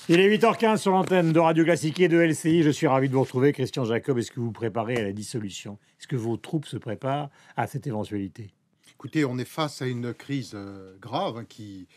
Il est 8h15 sur l'antenne de Radio Classique et de LCI. Je suis ravi de vous retrouver. Christian Jacob, est-ce que vous vous préparez à la dissolution? Est-ce que vos troupes se préparent à cette éventualité? Écoutez, on est face à une crise grave qui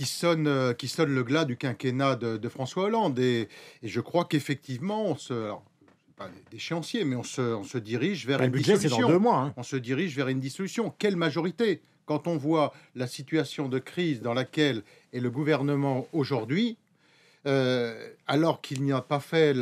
sonne le glas du quinquennat de François Hollande. Et je crois qu'effectivement, alors, pas d'échéancier, mais on se dirige vers Le une budget, c'est dissolution. dans 2 mois. Hein. On se dirige vers une dissolution. Quelle majorité? Quand on voit la situation de crise dans laquelle est le gouvernement aujourd'hui, alors qu'il n'y a pas fait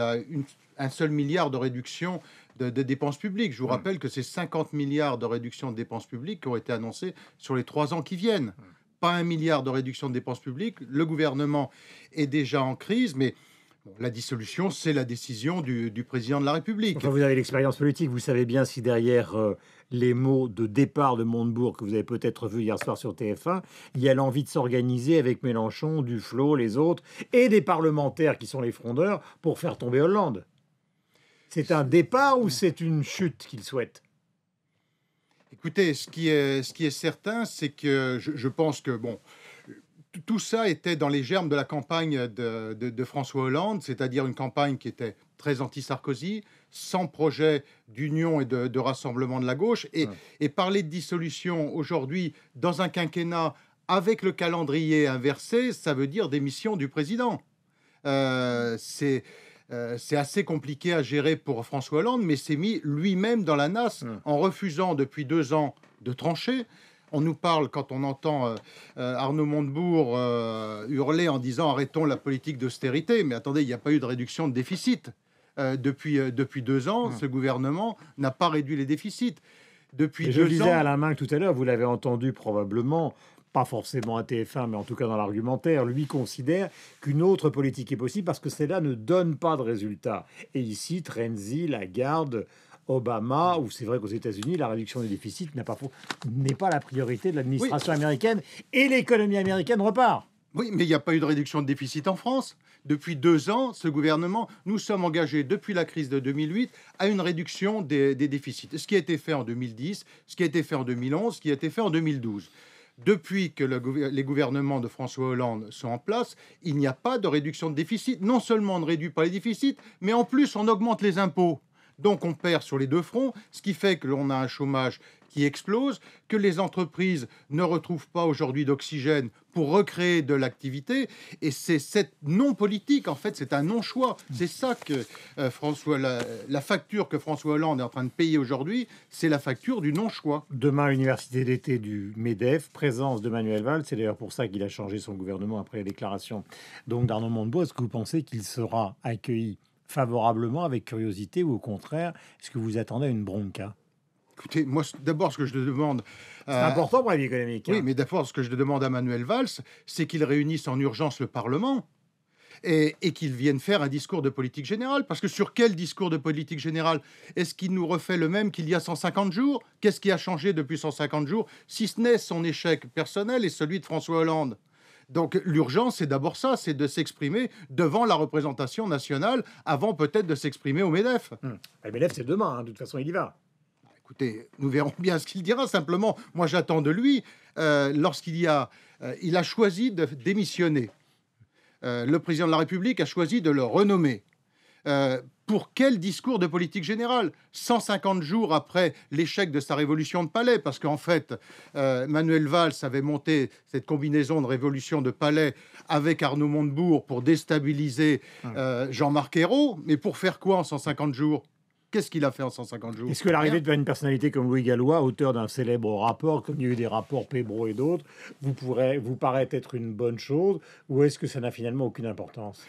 un seul milliard de réduction de dépenses publiques. Je vous rappelle que c'est 50 milliards de réduction de dépenses publiques qui ont été annoncés sur les 3 ans qui viennent. Pas 1 milliard de réduction de dépenses publiques. Le gouvernement est déjà en crise, mais bon, la dissolution, c'est la décision du président de la République. Enfin, vous avez l'expérience politique. Vous savez bien si derrière les mots de départ de Montebourg, que vous avez peut-être vu hier soir sur TF1, il y a l'envie de s'organiser avec Mélenchon, Duflot, les autres, et des parlementaires qui sont les frondeurs pour faire tomber Hollande. C'est un départ ou c'est une chute qu'il souhaite? Écoutez, ce qui est certain, c'est que je pense que bon, tout ça était dans les germes de la campagne de François Hollande, c'est-à-dire une campagne qui était très anti-Sarkozy, sans projet d'union et de rassemblement de la gauche. Et parler de dissolution aujourd'hui dans un quinquennat avec le calendrier inversé, ça veut dire démission du président. C'est assez compliqué à gérer pour François Hollande, mais s'est mis lui-même dans la nasse en refusant depuis 2 ans de trancher. On nous parle, quand on entend Arnaud Montebourg hurler en disant « arrêtons la politique d'austérité », mais attendez, il n'y a pas eu de réduction de déficit. Depuis 2 ans, ce gouvernement n'a pas réduit les déficits. Depuis 2 ans... Je le disais à Alain Minc tout à l'heure, vous l'avez entendu probablement, pas forcément à TF1, mais en tout cas dans l'argumentaire, lui considère qu'une autre politique est possible parce que celle-là ne donne pas de résultats. Et ici, Renzi, Lagarde, Obama, où c'est vrai qu'aux États-Unis, la réduction des déficits n'est pas la priorité de l'administration américaine et l'économie américaine repart. Oui, mais il n'y a pas eu de réduction de déficit en France. Depuis 2 ans, ce gouvernement, nous sommes engagés depuis la crise de 2008 à une réduction des déficits. Ce qui a été fait en 2010, ce qui a été fait en 2011, ce qui a été fait en 2012. Depuis que les gouvernements de François Hollande sont en place, il n'y a pas de réduction de déficit. Non seulement on ne réduit pas les déficits, mais en plus on augmente les impôts. Donc on perd sur les 2 fronts, ce qui fait que l'on a un chômage qui explose, que les entreprises ne retrouvent pas aujourd'hui d'oxygène pour recréer de l'activité. Et c'est cette non-politique, en fait, c'est un non-choix. C'est ça que la facture que François Hollande est en train de payer aujourd'hui, c'est la facture du non-choix. Demain, université d'été du MEDEF, présence de Manuel Valls. C'est d'ailleurs pour ça qu'il a changé son gouvernement après la déclaration donc d'Arnaud Montebourg. Est-ce que vous pensez qu'il sera accueilli favorablement, avec curiosité, ou au contraire, est-ce que vous attendez une bronca? Écoutez, moi, d'abord, ce que je demande... C'est important pour la vie économique. Oui, mais d'abord, ce que je demande à Manuel Valls, c'est qu'il réunisse en urgence le Parlement et qu'il vienne faire un discours de politique générale. Parce que sur quel discours de politique générale? Est-ce qu'il nous refait le même qu'il y a 150 jours? Qu'est-ce qui a changé depuis 150 jours, si ce n'est son échec personnel et celui de François Hollande? Donc l'urgence, c'est d'abord ça, c'est de s'exprimer devant la représentation nationale avant peut-être de s'exprimer au MEDEF. Le MEDEF, c'est demain, hein. De toute façon, il y va. Écoutez, nous verrons bien ce qu'il dira. Simplement, moi, j'attends de lui, il a choisi de démissionner. Le président de la République a choisi de le renommer. Pour quel discours de politique générale? 150 jours après l'échec de sa révolution de palais, parce qu'en fait, Manuel Valls avait monté cette combinaison de révolution de palais avec Arnaud Montebourg pour déstabiliser Jean-Marc Ayrault. Mais pour faire quoi en 150 jours? Qu'est-ce qu'il a fait en 150 jours? Est-ce que l'arrivée d'une personnalité comme Louis Gallois, auteur d'un célèbre rapport, comme il y a eu des rapports Pébro et d'autres, vous paraît être une bonne chose, ou est-ce que ça n'a finalement aucune importance?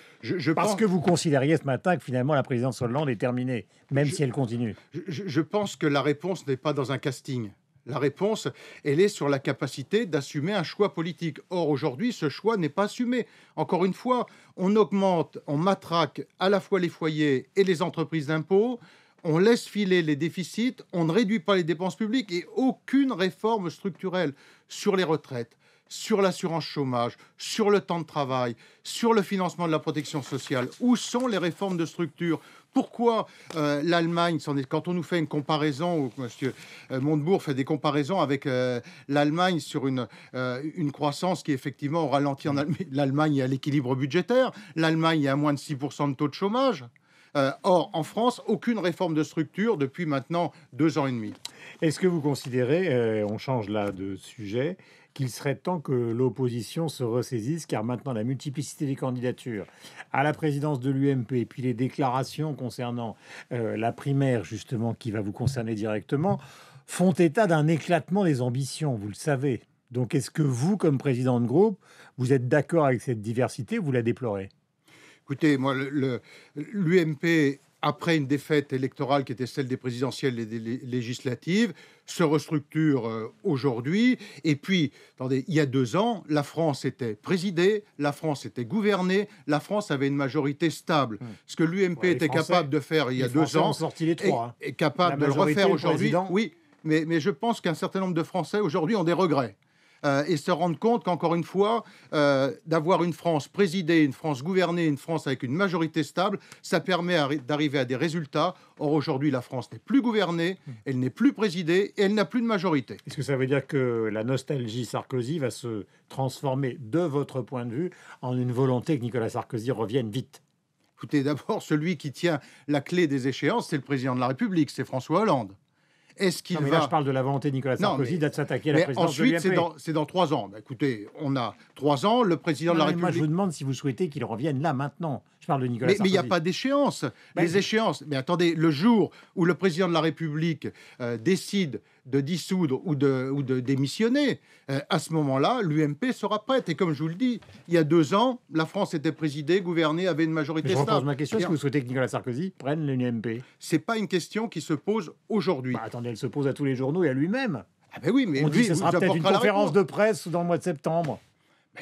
Parce que vous considériez ce matin que finalement la présidence Hollande est terminée, même si elle continue. Je pense que la réponse n'est pas dans un casting. La réponse, elle est sur la capacité d'assumer un choix politique. Or, aujourd'hui, ce choix n'est pas assumé. Encore une fois, on augmente, on matraque à la fois les foyers et les entreprises d'impôts. On laisse filer les déficits, on ne réduit pas les dépenses publiques et aucune réforme structurelle sur les retraites, sur l'assurance chômage, sur le temps de travail, sur le financement de la protection sociale. Où sont les réformes de structure? Pourquoi l'Allemagne, quand on nous fait une comparaison, ou M. Montebourg fait des comparaisons avec l'Allemagne sur une croissance qui effectivement au ralenti en Allemagne. L'Allemagne est à l'équilibre budgétaire, l'Allemagne est à moins de 6% de taux de chômage. Or, en France, aucune réforme de structure depuis maintenant 2 ans et demi. Est-ce que vous considérez, on change là de sujet, qu'il serait temps que l'opposition se ressaisisse, car maintenant la multiplicité des candidatures à la présidence de l'UMP, et puis les déclarations concernant la primaire, justement, qui va vous concerner directement, font état d'un éclatement des ambitions, vous le savez. Donc est-ce que vous, comme président de groupe, vous êtes d'accord avec cette diversité ou vous la déplorez? Écoutez, moi, l'UMP, après une défaite électorale qui était celle des présidentielles et des législatives, se restructure aujourd'hui. Et puis, attendez, il y a 2 ans, la France était présidée, la France était gouvernée, la France avait une majorité stable. Ce que l'UMP était capable de faire il y a 2 ans, sorti les 3, est capable de le refaire aujourd'hui. Oui, mais je pense qu'un certain nombre de Français aujourd'hui ont des regrets. Et se rendre compte qu'encore une fois, d'avoir une France présidée, une France gouvernée, une France avec une majorité stable, ça permet d'arriver à des résultats. Or, aujourd'hui, la France n'est plus gouvernée, elle n'est plus présidée et elle n'a plus de majorité. Est-ce que ça veut dire que la nostalgie Sarkozy va se transformer, de votre point de vue, en une volonté que Nicolas Sarkozy revienne vite? Écoutez, d'abord, celui qui tient la clé des échéances, c'est le président de la République, c'est François Hollande. Est-ce qu'il va... Là, je parle de la volonté de Nicolas Sarkozy de s'attaquer à la présidence de l'UMP. Ensuite, c'est dans 3 ans. Bah, écoutez, on a 3 ans, le président de la République... Moi, je vous demande si vous souhaitez qu'il revienne là, maintenant. Je parle de Nicolas Sarkozy. Mais il n'y a pas d'échéance. Les échéances... Mais attendez, le jour où le président de la République décide de dissoudre ou de démissionner, à ce moment-là, l'UMP sera prête. Et comme je vous le dis, il y a 2 ans, la France était présidée, gouvernée, avait une majorité stable. Je repose ma question. Est-ce que vous souhaitez que Nicolas Sarkozy prenne l'UMP? C'est pas une question qui se pose aujourd'hui. Attendez, elle se pose à tous les journaux et à lui-même. Ah ben oui, mais on dit que ce sera peut-être une conférence de presse dans le mois de septembre.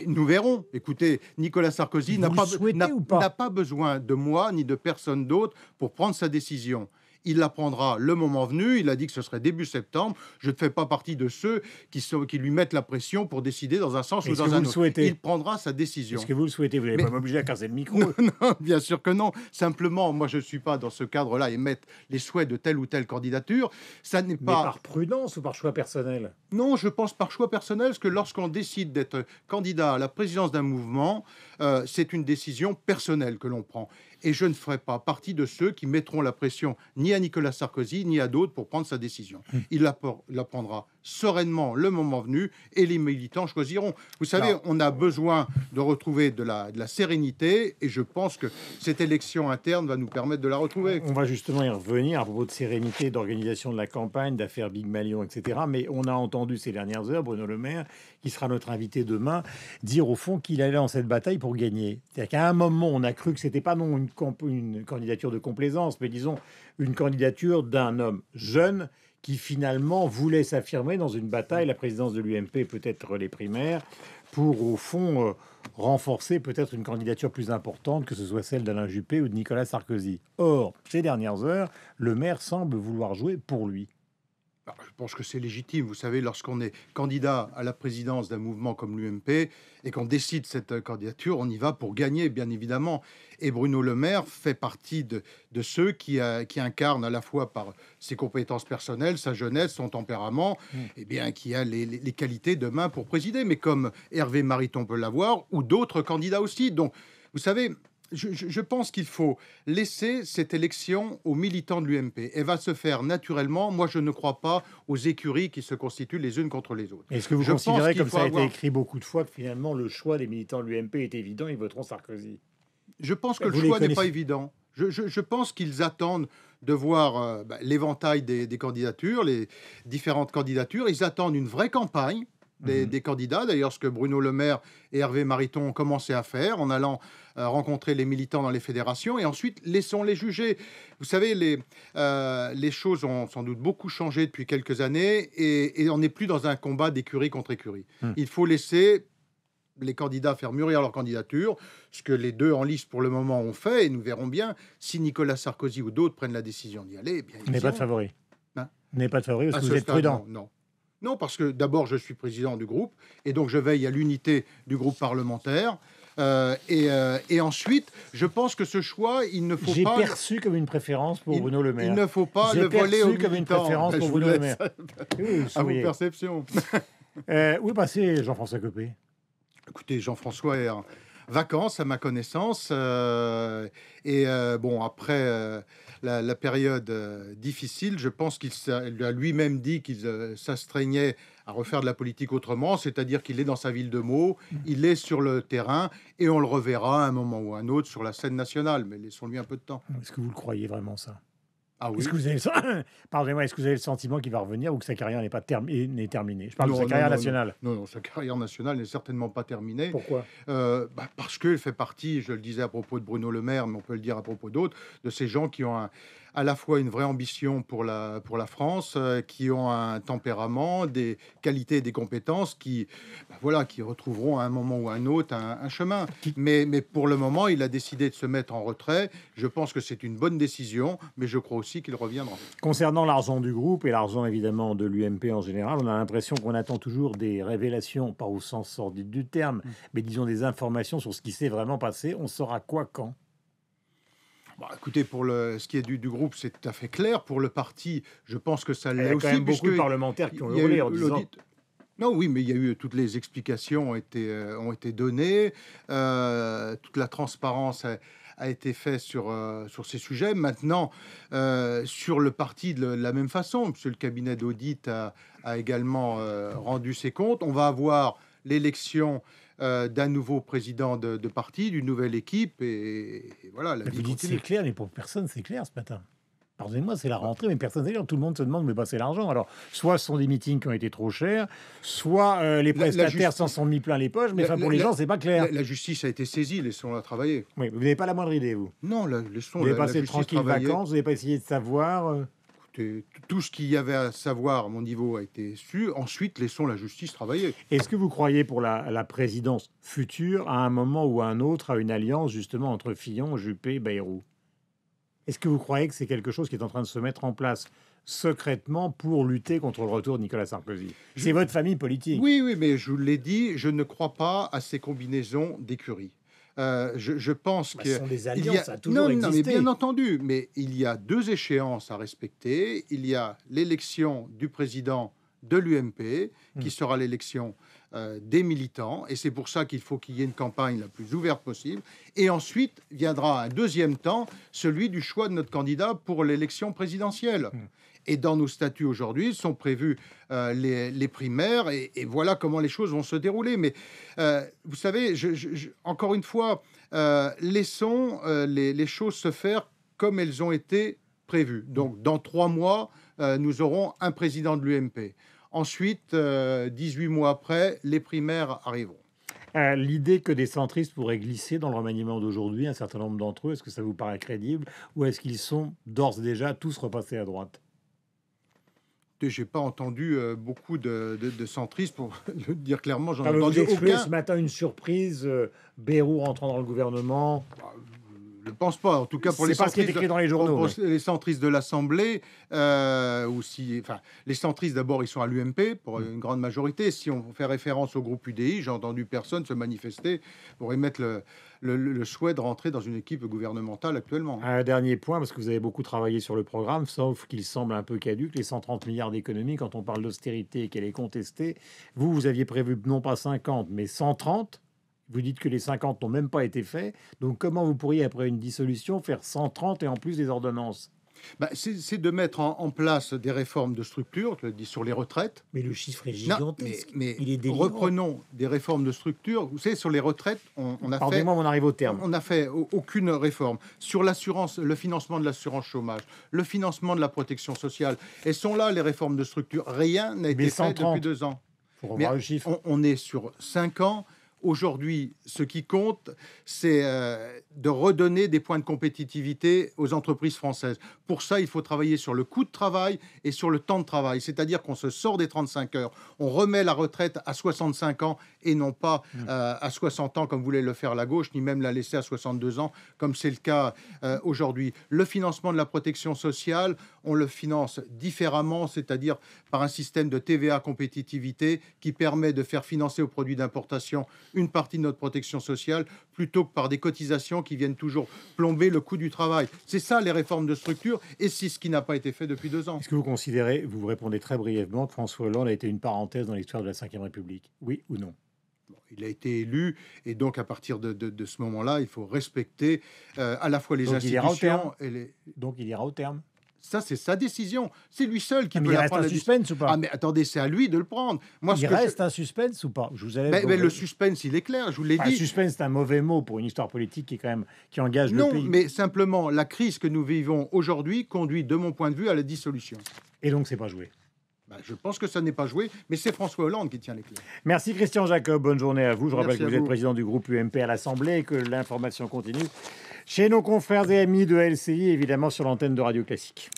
Nous verrons. Écoutez, Nicolas Sarkozy n'a pas besoin de moi ni de personne d'autre pour prendre sa décision. Il la prendra le moment venu. Il a dit que ce serait début septembre. Je ne fais pas partie de ceux qui lui mettent la pression pour décider dans un sens ou dans un autre. Il prendra sa décision. Est-ce que vous le souhaitez? Vous n'allez pas m'obliger à casser le micro. Non, bien sûr que non. Simplement, moi, je ne suis pas dans ce cadre-là et mettre les souhaits de telle ou telle candidature. Ça n'est pas... Mais par prudence ou par choix personnel? Non, je pense par choix personnel, parce que lorsqu'on décide d'être candidat à la présidence d'un mouvement, c'est une décision personnelle que l'on prend. Et je ne ferai pas partie de ceux qui mettront la pression ni à Nicolas Sarkozy ni à d'autres pour prendre sa décision. Il la prendra sereinement le moment venu et les militants choisiront. Vous savez, on a besoin de retrouver de la sérénité et je pense que cette élection interne va nous permettre de la retrouver. On va justement y revenir à propos de sérénité, d'organisation de la campagne, d'affaires Big Malion, etc. Mais on a entendu ces dernières heures Bruno Le Maire, qui sera notre invité demain, dire au fond qu'il allait dans cette bataille pour gagner. C'est-à-dire qu'à un moment, on a cru que c'était pas non une candidature de complaisance, mais disons une candidature d'un homme jeune qui finalement voulait s'affirmer dans une bataille, la présidence de l'UMP, peut-être les primaires, pour au fond renforcer peut-être une candidature plus importante, que ce soit celle d'Alain Juppé ou de Nicolas Sarkozy. Or, ces dernières heures, le maire semble vouloir jouer pour lui. Je pense que c'est légitime. Vous savez, lorsqu'on est candidat à la présidence d'un mouvement comme l'UMP et qu'on décide cette candidature, on y va pour gagner, bien évidemment. Et Bruno Le Maire fait partie de ceux qui incarnent à la fois par ses compétences personnelles, sa jeunesse, son tempérament, et bien, qui a les qualités demain pour présider. Mais comme Hervé Mariton peut l'avoir, ou d'autres candidats aussi. Donc, vous savez... Je pense qu'il faut laisser cette élection aux militants de l'UMP. Elle va se faire naturellement. Moi, je ne crois pas aux écuries qui se constituent les unes contre les autres. Est-ce que vous considérez, comme ça a été écrit beaucoup de fois, que finalement le choix des militants de l'UMP est évident, ils voteront Sarkozy? Je pense que le choix n'est pas évident. Je pense qu'ils attendent de voir l'éventail des candidatures, les différentes candidatures. Ils attendent une vraie campagne des candidats. D'ailleurs, ce que Bruno Le Maire et Hervé Mariton ont commencé à faire en allant rencontrer les militants dans les fédérations et ensuite laissons-les juger. Vous savez, les choses ont sans doute beaucoup changé depuis quelques années et on n'est plus dans un combat d'écurie contre écurie. Il faut laisser les candidats faire mûrir leur candidature, ce que les deux en lice pour le moment ont fait, et nous verrons bien si Nicolas Sarkozy ou d'autres prennent la décision d'y aller. Eh bien, n'est pas de favori. N'est pas de favori parce que vous êtes prudent. Non. Non, parce que d'abord, je suis président du groupe, et donc je veille à l'unité du groupe parlementaire. Et ensuite, je pense que ce choix, il ne faut J'ai pas... perçu comme une préférence pour Bruno Le Maire. Il ne faut pas J'ai le voler aux perçu comme une militants. préférence pour Je vous Bruno Le laisse Maire. Oui, vous à vos souriez. perceptions. Où est passé Jean-François Copé? Écoutez, Jean-François est en vacances, à ma connaissance. Bon, après la période difficile, je pense qu'il a lui-même dit qu'il s'astreignait à refaire de la politique autrement, c'est-à-dire qu'il est dans sa ville de Meaux, il est sur le terrain, et on le reverra à un moment ou à un autre sur la scène nationale. Mais laissons-lui un peu de temps. Est-ce que vous le croyez vraiment, ça? Ah oui. Est-ce que vous avez Pardonnez-moi, est-ce que vous avez le sentiment qu'il va revenir ou que sa carrière n'est pas n'est terminée? Je parle de sa carrière nationale. Non, sa carrière nationale n'est certainement pas terminée. Pourquoi? Parce qu'elle fait partie, je le disais à propos de Bruno Le Maire, mais on peut le dire à propos d'autres, de ces gens qui ont à la fois une vraie ambition pour la France, qui ont un tempérament, des qualités et des compétences qui retrouveront à un moment ou à un autre un chemin. Mais pour le moment, il a décidé de se mettre en retrait. Je pense que c'est une bonne décision, mais je crois aussi qu'il reviendra. Concernant l'argent du groupe et l'argent évidemment de l'UMP en général, on a l'impression qu'on attend toujours des révélations, pas au sens sordide du terme, mais disons des informations sur ce qui s'est vraiment passé. On saura quoi quand? Écoutez, pour ce qui est du groupe, c'est tout à fait clair. Pour le parti, je pense que ça l'est aussi. Il y a quand même beaucoup de parlementaires qui ont hurlé en disant... Non, oui, mais il y a eu toutes les explications ont été données, toute la transparence a été faite sur ces sujets. Maintenant, sur le parti de la même façon, puisque le cabinet d'audit a également rendu ses comptes, on va avoir l'élection d'un nouveau président de parti, d'une nouvelle équipe, et voilà. Vous dites c'est clair, mais pour personne c'est clair ce matin. Pardonnez-moi, c'est la rentrée, mais personne ne sait clair. Tout le monde se demande où est passé l'argent. Alors, soit ce sont des meetings qui ont été trop chers, soit les prestataires s'en sont mis plein les poches, mais pour les gens, c'est pas clair. La justice a été saisie, laissons-la travailler. Oui, vous n'avez pas la moindre idée, vous? Non, laissons vous avez la passé de tranquilles vacances, vous n'avez pas essayé de savoir tout ce qu'il y avait à savoir à mon niveau a été su. Ensuite, laissons la justice travailler. Est-ce que vous croyez pour la présidence future, à un moment ou à un autre, à une alliance justement entre Fillon, Juppé, Bayrou? Est-ce que vous croyez que c'est quelque chose qui est en train de se mettre en place secrètement pour lutter contre le retour de Nicolas Sarkozy? C'est votre famille politique. Oui, mais je vous l'ai dit, je ne crois pas à ces combinaisons d'écuries. Je pense que... Ce sont des alliances, ça a toujours existé. Non, mais bien entendu, mais il y a deux échéances à respecter. Il y a l'élection du président de l'UMP, qui sera l'élection des militants, et c'est pour ça qu'il faut qu'il y ait une campagne la plus ouverte possible. Et ensuite viendra un deuxième temps, celui du choix de notre candidat pour l'élection présidentielle. Et dans nos statuts aujourd'hui sont prévus les primaires, et voilà comment les choses vont se dérouler. Mais vous savez, encore une fois, laissons les choses se faire comme elles ont été prévues. Donc, dans 3 mois, nous aurons un président de l'UMP. Ensuite, 18 mois après, les primaires arriveront. L'idée que des centristes pourraient glisser dans le remaniement d'aujourd'hui, un certain nombre d'entre eux, est-ce que ça vous paraît crédible, ou est-ce qu'ils sont d'ores et déjà tous repassés à droite? J'ai pas entendu beaucoup de centristes, pour le dire clairement. J'en ai vous entendu aucun. Ce matin une surprise, Bayrou rentrant dans le gouvernement. Je ne pense pas, en tout cas pour les centristes, écrit dans les journaux, pour les centristes de l'Assemblée, les centristes d'abord ils sont à l'UMP pour une grande majorité. Si on fait référence au groupe UDI, j'ai entendu personne se manifester pour émettre le souhait de rentrer dans une équipe gouvernementale actuellement. Un dernier point, parce que vous avez beaucoup travaillé sur le programme, sauf qu'il semble un peu caduc, les 130 milliards d'économies, quand on parle d'austérité et qu'elle est contestée, vous aviez prévu non pas 50, mais 130. Vous dites que les 50 n'ont même pas été faits. Donc, comment vous pourriez, après une dissolution, faire 130 et en plus des ordonnances? C'est de mettre en place des réformes de structure, je le dis sur les retraites. Mais le chiffre est gigantesque. Mais il est délirant. Reprenons des réformes de structure. Vous savez, sur les retraites, on a fait... Pardonnez-moi, on arrive au terme. On n'a fait aucune réforme. Sur l'assurance, le financement de l'assurance chômage, le financement de la protection sociale. Et sont là les réformes de structure. Rien n'a été fait depuis 2 ans. Il faut revoir le chiffre. On est sur 5 ans. Aujourd'hui, ce qui compte, c'est de redonner des points de compétitivité aux entreprises françaises. Pour ça, il faut travailler sur le coût de travail et sur le temps de travail. C'est-à-dire qu'on se sort des 35 heures, on remet la retraite à 65 ans et non pas à 60 ans comme voulait le faire la gauche, ni même la laisser à 62 ans comme c'est le cas aujourd'hui. Le financement de la protection sociale, on le finance différemment, c'est-à-dire par un système de TVA compétitivité qui permet de faire financer aux produits d'importation une partie de notre protection sociale plutôt que par des cotisations qui viennent toujours plomber le coût du travail. C'est ça les réformes de structure et c'est ce qui n'a pas été fait depuis 2 ans. Est-ce que vous considérez, vous répondez très brièvement, que François Hollande a été une parenthèse dans l'histoire de la Ve République? Oui ou non? Il a été élu et donc à partir de ce moment-là, il faut respecter à la fois les Donc institutions et les... Donc il ira au terme. Ça, c'est sa décision. C'est lui seul qui Mais peut il la reste prendre. un suspense ou pas? Ah, mais attendez, c'est à lui de le prendre. Moi, Il reste un suspense ou pas? Je vous avais... mais le suspense, il est clair, je vous l'ai Enfin, dit. suspense, c'est un mauvais mot pour une histoire politique qui est quand même qui engage le pays. Non, mais simplement, la crise que nous vivons aujourd'hui conduit, de mon point de vue, à la dissolution. Et donc, c'est pas joué. Je pense que ça n'est pas joué, mais c'est François Hollande qui tient les clés. Merci Christian Jacob, bonne journée à vous. Je rappelle Merci que vous à êtes vous. président du groupe UMP à l'Assemblée et que l'information continue chez nos confrères et amis de LCI, évidemment sur l'antenne de Radio Classique.